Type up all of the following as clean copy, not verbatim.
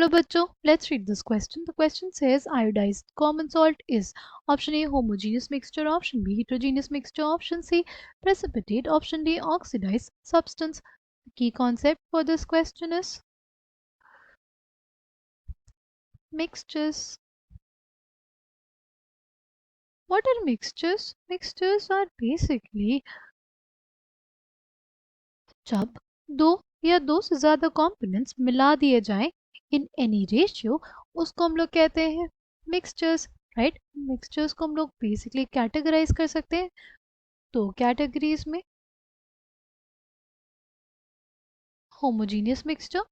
Hello बच्चों, let's read this question. The question says iodized common salt is option A homogeneous mixture, option B heterogeneous mixture, option C precipitate, option D oxidized substance. The key concept for this question is mixtures. What are mixtures? Mixtures are basically जब दो या दो से ज़्यादा components मिला दिए जाएं in any ratio उसको हम लोग कहते हैं मिक्सचर्स, राइट। मिक्सचर्स को हम लोग बेसिकली कैटेगराइज कर सकते हैं दो कैटेगरीज में, होमोजीनियस मिक्सचर।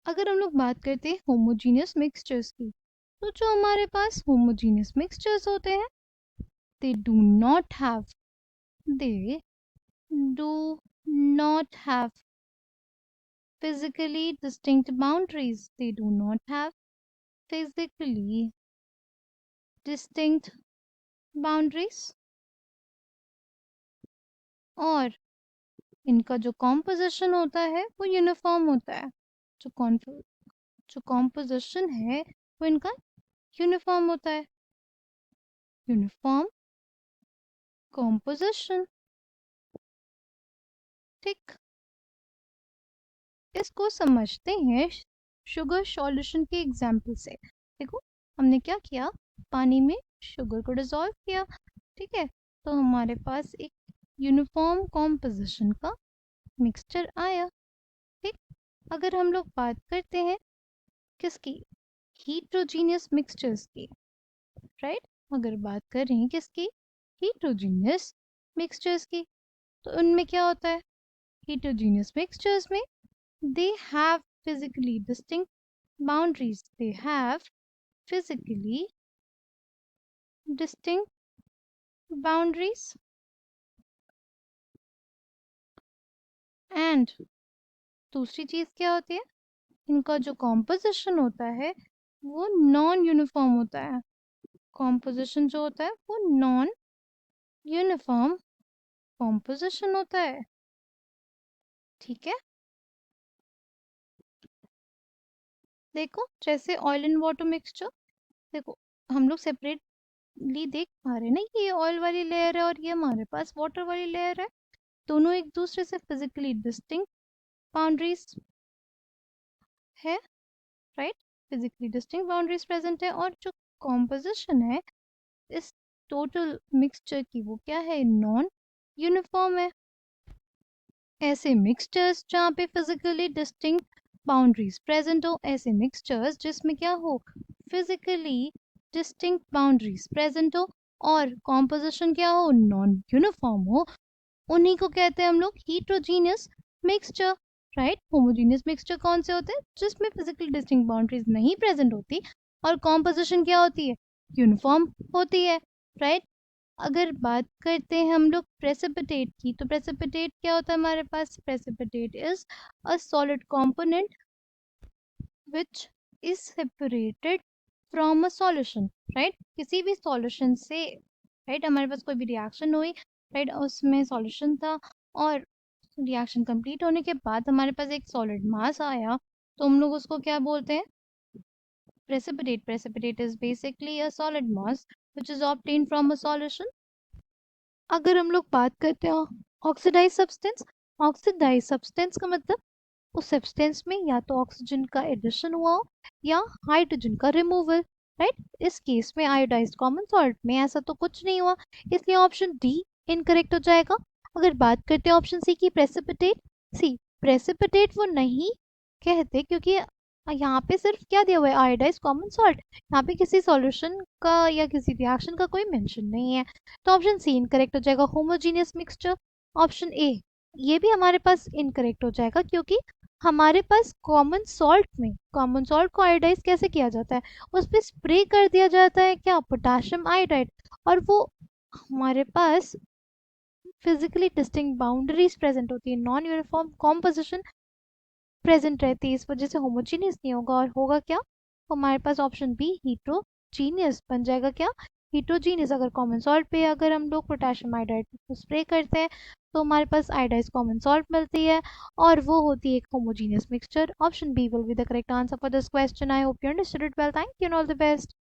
अगर हम लोग बात करते हैं होमोजीनियस मिक्सचर्स की, तो जो हमारे पास होमोजीनियस मिक्सचर्स होते हैं they do not have they do not have physically distinct boundaries. They do not have physically distinct boundaries और इनका जो कॉम्पोजिशन होता है वो यूनिफॉर्म होता है। जो कॉम्पोजिशन है वो इनका यूनिफॉर्म होता है, यूनिफॉर्म कॉम्पोजिशन। ठीक, इसको समझते हैं शुगर सॉल्यूशन के एग्जाम्पल से। देखो हमने क्या किया, पानी में शुगर को डिसॉल्व किया, ठीक है, तो हमारे पास एक यूनिफॉर्म कॉम्पोजिशन का मिक्सचर आया। ठीक, अगर हम लोग बात करते हैं किसकी, हीट्रोजीनियस मिक्सचर्स की, राइट। अगर बात कर रहे हैं किसकी, हीट्रोजीनियस मिक्सचर्स की, तो उनमें क्या होता है, हीट्रोजीनियस मिक्सचर्स में they have physically distinct boundaries. They have physically distinct boundaries and दूसरी चीज क्या होती है, इनका जो कॉम्पोजिशन होता है वो नॉन यूनिफॉर्म होता है। कॉम्पोजिशन जो होता है वो नॉन यूनिफॉर्म कॉम्पोजिशन होता है। ठीक है, देखो जैसे ऑयल एंड वाटर मिक्सचर, देखो हम लोग सेपरेटली देख पा रहे हैं ना, ये ऑयल वाली लेयर है और ये हमारे पास वाटर वाली लेयर है, दोनों एक दूसरे से फिजिकली डिस्टिंक्ट बाउंड्रीज है, right. Physically distinct boundaries present है और जो कॉम्पोजिशन है इस टोटल मिक्सचर की वो क्या है, नॉन यूनिफॉर्म है। ऐसे मिक्सचर्स जहाँ पे फिजिकली डिस्टिंक्ट बाउंड्रीज प्रेजेंट हो, ऐसे मिक्सचर्स जिसमें क्या हो, फिजिकली डिस्टिंक्ट बाउंड्रीज प्रेजेंट हो और कॉम्पोजिशन क्या हो, नॉन यूनिफॉर्म हो, उन्हीं को कहते हैं हम लोग हीट्रोजीनियस मिक्सचर, राइट। होमोजीनियस मिक्सचर कौन से होते हैं, जिसमें फिजिकली डिस्टिंक्ट बाउंड्रीज नहीं प्रेजेंट होती और कॉम्पोजिशन क्या होती है, यूनिफॉर्म होती है, राइट। अगर बात करते हैं हम लोग प्रेसिपिटेट की, तो प्रेसिपिटेट क्या होता है हमारे पास, precipitate is a solid component which is separated from a solution, right. किसी भी सॉल्यूशन से, राइट, हमारे पास कोई भी रिएक्शन हुई, राइट, उसमें सॉल्यूशन था और रिएक्शन कंप्लीट होने के बाद हमारे पास एक सॉलिड मास आया, तो हम लोग उसको क्या बोलते हैं, precipitate. Precipitate is basically a solid mass which is obtained from a solution. अगर हम लोग बात करते हैं ऑक्सीडाइज सब्सटेंस, ऑक्सीडाइज सब्सटेंस का मतलब उस सब्सटेंस में या तो ऑक्सीजन का एडिशन हुआ हो या हाइड्रोजन का रिमूवल, राइट। इस केस में आयोडाइज्ड कॉमन सॉल्ट में ऐसा तो कुछ नहीं हुआ, इसलिए ऑप्शन डी इनकरेक्ट हो जाएगा। अगर बात करते हैं ऑप्शन सी की, प्रेसिपिटेट, सी प्रेसिपिटेट वो नहीं कहते क्योंकि यहाँ पे सिर्फ क्या दिया हुआ है, आयोडाइज्ड कॉमन सॉल्ट, यहाँ पे किसी सॉल्यूशन का या किसी रिएक्शन का कोई मेंशन नहीं है, तो ऑप्शन सी इनकरेक्ट हो जाएगा, होमोजीनियस मिक्सचर। ऑप्शन ए ये भी हमारे पास इनकरेक्ट हो जाएगा क्योंकि हमारे पास कॉमन सॉल्ट में, कॉमन सॉल्ट को आयोडाइज कैसे किया जाता है, उस पर स्प्रे कर दिया जाता है क्या, पोटाशियम आयोडाइड, और वो हमारे पास फिजिकली डिस्टिंक्ट बाउंड्रीज प्रेजेंट होती है, नॉन यूनिफॉर्म कॉम्पोजिशन प्रेजेंट रहती है, इस वजह से होमोजीनियस नहीं होगा और होगा क्या, हमारे पास ऑप्शन बी हीट्रोजीनियस बन जाएगा। क्या, हीट्रोजीनियस। अगर कॉमन सॉल्ट पे अगर हम लोग पोटेशियम आयोडाइड स्प्रे करते हैं तो हमारे पास आयोडाइज कॉमन सॉल्ट मिलती है और वो होती है एक homogeneous mixture. Option B will be the correct answer for this question. I hope you understood it well. Thank you and all the best.